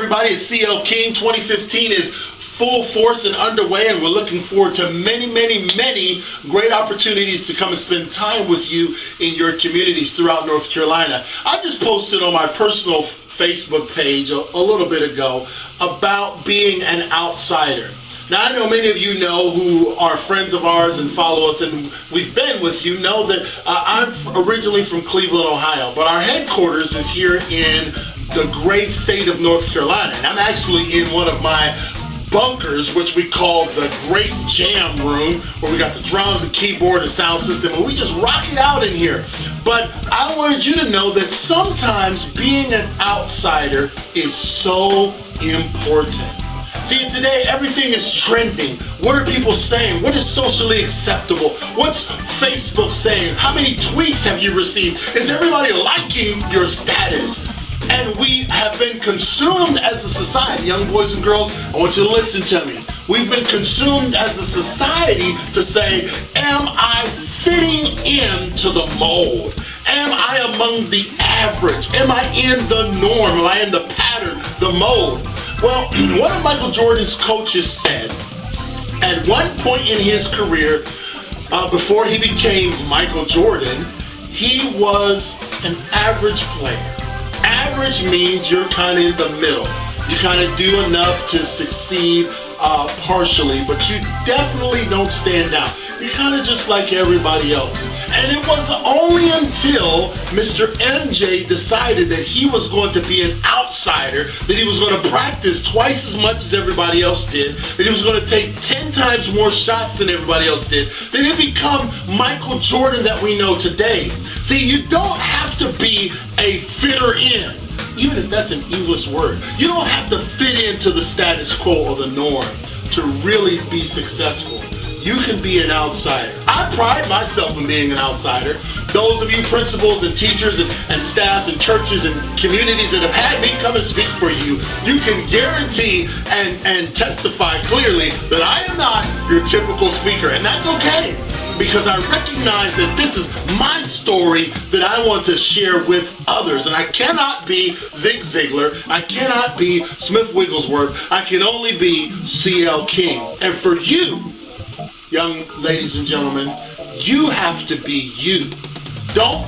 everybody? It's CL King. 2015 is full force and underway, and we're looking forward to many great opportunities to come and spend time with you in your communities throughout North Carolina. I just posted on my personal Facebook page a little bit ago about being an outsider. Now, I know many of you know who are friends of ours and follow us, and we've been with you, know that I'm originally from Cleveland, Ohio, but our headquarters is here in the great state of North Carolina. And I'm actually in one of my bunkers, which we call the Great Jam Room, where we got the drums and keyboard and sound system, and we just rock it out in here. But I wanted you to know that sometimes being an outsider is so important. See, today everything is trending. What are people saying? What is socially acceptable? What's Facebook saying? How many tweets have you received? Is everybody liking your status? And we have been consumed as a society. Young boys and girls, I want you to listen to me. We've been consumed as a society to say, am I fitting into the mold? Am I among the average? Am I in the norm? Am I in the pattern, the mold? Well, one of Michael Jordan's coaches said at one point in his career, before he became Michael Jordan, he was an average player. Average means you're kind of in the middle. You kind of do enough to succeed partially, but you definitely don't stand out. You're kind of just like everybody else. And it was only until Mr. MJ decided that he was going to be an outsider, that he was going to practice twice as much as everybody else did, that he was going to take 10 times more shots than everybody else did, that he become Michael Jordan that we know today. See, you don't have to be a fitter in, even if that's an English word. You don't have to fit into the status quo or the norm to really be successful. You can be an outsider. I pride myself in being an outsider. Those of you principals and teachers and staff and churches and communities that have had me come and speak for you, you can guarantee and testify clearly that I am not your typical speaker. And that's okay, because I recognize that this is my story that I want to share with others. And I cannot be Zig Ziglar. I cannot be Smith Wigglesworth. I can only be CL King. And for you, young ladies and gentlemen, you have to be you. Don't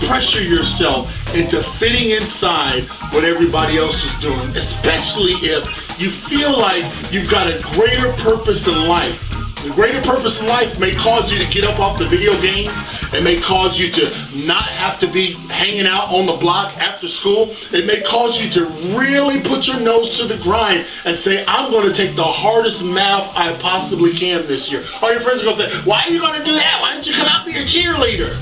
pressure yourself into fitting inside what everybody else is doing, especially if you feel like you've got a greater purpose in life. The greater purpose in life may cause you to get up off the video games. It may cause you to not have to be hanging out on the block after school. It may cause you to really put your nose to the grind and say, I'm going to take the hardest math I possibly can this year. All your friends are going to say, why are you going to do that? Why don't you come out and be a cheerleader?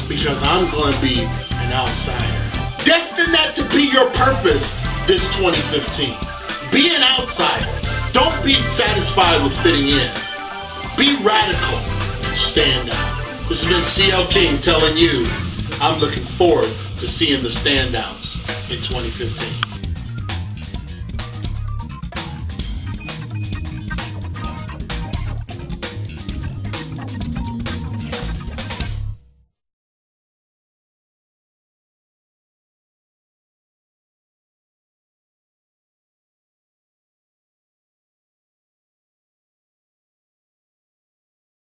Because I'm going to be an outsider. Destined that to be your purpose this 2015. Be an outsider. Don't be satisfied with fitting in. Be radical and stand out. This has been CL King telling you I'm looking forward to seeing the standouts in 2015.